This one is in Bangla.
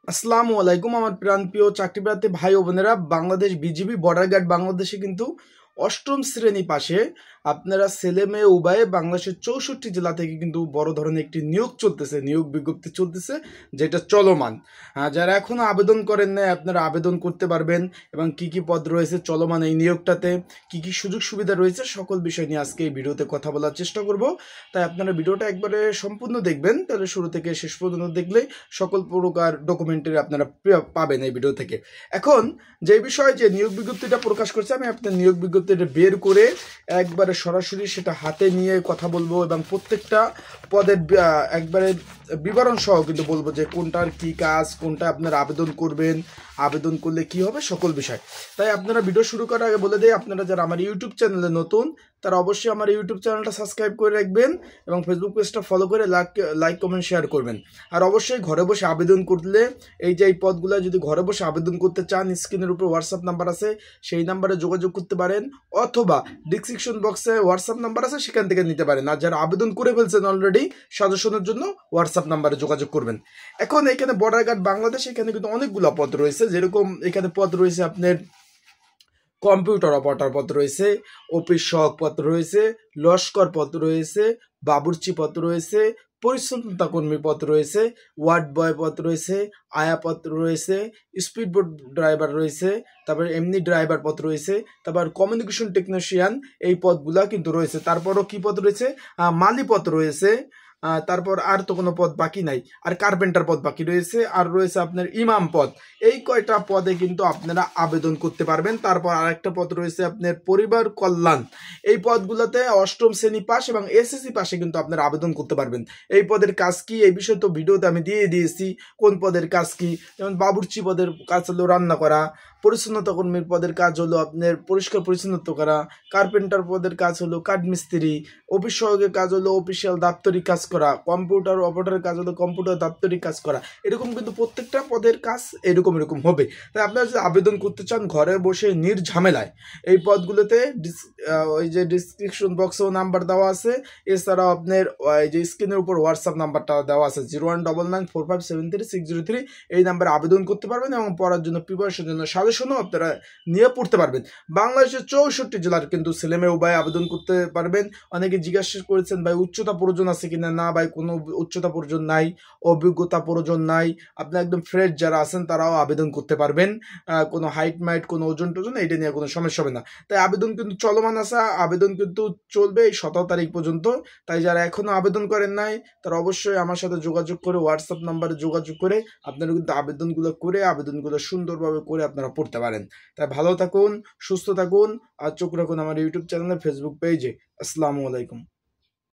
আসসালামু আলাইকুম আমার প্রাণপ্রিয় চাকরিপ্রার্থী ভাই ও বোনেরা। বাংলাদেশ বিজিবি বর্ডার গার্ড বাংলাদেশে কিন্তু অষ্টম শ্রেণী পাশে আপনারা ছেলে মেয়ে উভয়ে বাংলাদেশের 64 জেলা থেকে কিন্তু বড় ধরনের একটি নিয়োগ চলতেছে, নিয়োগ বিজ্ঞপ্তি চলতেছে, যেটা চলমান। যারা এখনো আবেদন করেন না আপনারা আবেদন করতে পারবেন এবং কি কি পদ রয়েছে চলমান এই নিয়োগটাতে, কি কি সুযোগ সুবিধা রয়েছে, সকল বিষয় নিয়ে আজকে এই ভিডিওতে কথা বলার চেষ্টা করব। তাই আপনারা ভিডিওটা একবারে সম্পূর্ণ দেখবেন, তাহলে শুরু থেকে শেষ পর্যন্ত দেখলে সকল প্রকার ডকুমেন্টারি আপনারা পাবেন এই ভিডিও থেকে। এখন যে বিষয় যে নিয়োগ বিজ্ঞপ্তিটা প্রকাশ করছে, আমি আপনার নিয়োগ বিজ্ঞপ্তিটা বের করে একবারে সরাসরি সেটা হাতে নিয়ে কথা বলবো এবং প্রত্যেকটা পদের একবারে বিবরণ সহ কিন্তু বলবো যে কোনটার কি কাজ, কোনটা আপনারা আবেদন করবেন, আবেদন করলে কি হবে, সকল বিষয়। তাই আপনারা ভিডিও শুরু করার আগে বলে দেয়, আপনারা যারা আমার ইউটিউব চ্যানেলে নতুন তারা অবশ্যই আমার ইউটিউব চ্যানেলটা সাবস্ক্রাইব করে রাখবেন এবং ফেসবুক পেজটা ফলো করে লাইক কমেন্ট শেয়ার করবেন। আর অবশ্যই ঘরে বসে আবেদন করলে এই যে এই পদগুলো যদি ঘরে বসে আবেদন করতে চান, স্ক্রিনের উপর হোয়াটসঅ্যাপ নাম্বার আছে, সেই নাম্বারে যোগাযোগ করতে পারেন, অথবা ডিসক্রিপশন বক্সে হোয়াটসঅ্যাপ নাম্বার আছে, সেখান থেকে নিতে পারেন। আর যারা আবেদন করে ফেলছেন অলরেডি, সাজেশনের জন্য হোয়াটসঅ্যাপ নাম্বারে যোগাযোগ করবেন। এখন এখানে বর্ডার গার্ড বাংলাদেশ, এখানে কিন্তু অনেকগুলো পদ রয়েছে। যেরকম এখানে পদ রয়েছে আপনার কম্পিউটার অপারেটর পদ রয়েছে, অফিস সহক পদ রয়েছে, লস্কর পদ রয়েছে, বাবুর্চি পদ রয়েছে, পরিচ্ছন্নতা কর্মী পদ রয়েছে, ওয়ার্ড বয় পদ রয়েছে, আয়া পদ রয়েছে, স্পিড বোট ড্রাইভার রয়েছে, তারপর এমনি ড্রাইভার পদ রয়েছে, তারপর কমিউনিকেশন টেকনিশিয়ান এই পদগুলা কিন্তু রয়েছে। তারপরও কি পদ রয়েছে, মালি পদ রয়েছে, তারপর আর তো কোনো পদ বাকি নাই, আর কার্পেন্টার পদ বাকি রয়েছে, আর রয়েছে আপনার ইমাম পদ। এই কয়টা পদে কিন্তু আপনারা আবেদন করতে পারবেন। তারপর আরেকটা পদ রয়েছে আপনার পরিবার কল্যাণ। এই পদগুলোতে অষ্টম শ্রেণী পাস এবং এসএসসি পাশে কিন্তু আপনারা আবেদন করতে পারবেন। এই পদের কাজ কি এই বিষয়ে তো ভিডিওতে আমি দিয়ে দিয়েছি কোন পদের কাজ কি। যেমন বাবুর্চি পদের কাজ হলো রান্না করা, পরিচ্ছন্নতা কর্মীর পদের কাজ হলো আপনার পরিষ্কার পরিচ্ছন্নতা করা, কার্পেন্টার পদের কাজ হলো কাঠমিস্ত্রি, অফিস সহযোগের কাজ হলো অফিসিয়াল দাপ্তরিক কাজ করা, কম্পিউটার অপারেটরের কাজ হলো কম্পিউটার দাপ্তরিক কাজ করা। এরকম কিন্তু প্রত্যেকটা পদের কাজ এরকম হবে। তাই আপনারা যদি আবেদন করতে চান ঘরে বসে নির্ঝামেলায়, এই পদগুলোতে ওই যে ডিসক্রিপশন বক্সেও নাম্বার দেওয়া আছে, এছাড়াও আপনার ওই যে স্ক্রিনের উপর হোয়াটসঅ্যাপ নাম্বারটা দেওয়া আছে 019945733603। এই নাম্বারে আবেদন করতে পারবেন এবং পড়ার জন্য প্রিপারেশনের জন্য সাজেশনও আপনারা নিয়ে পড়তে পারবেন। বাংলাদেশের 64 জেলার কিন্তু ছেলেমেয়ে উভয় আবেদন করতে পারবেন। অনেকে জিজ্ঞাসা করেছেন ভাই উচ্চতা প্রয়োজন আছে কিনা। না ভাই, কোনো উচ্চতা প্রয়োজন নাই, অভিজ্ঞতা প্রয়োজন নাই। আপনি একদম ফ্রেশ যারা আছেন তারাও আবেদন করতে পারবেন। কোনো হাইট মাইট কোনো ওজন টোজন এটা নিয়ে কোনো সমস্যা হবে না। তাই আবেদন কিন্তু চলমান আছে, আবেদন কিন্তু চলবে এই 17 তারিখ পর্যন্ত। তাই যারা এখনো আবেদন করেন নাই তারা অবশ্যই আমার সাথে যোগাযোগ করে হোয়াটসঅ্যাপ নাম্বারে যোগাযোগ করে আপনারা কিন্তু আবেদনগুলো সুন্দরভাবে করে আপনারা পড়তে পারেন। তাই ভালো থাকুন, সুস্থ থাকুন আর চোখ রাখুন আমার ইউটিউব চ্যানেলে, ফেসবুক পেজে। আসসালামু আলাইকুম।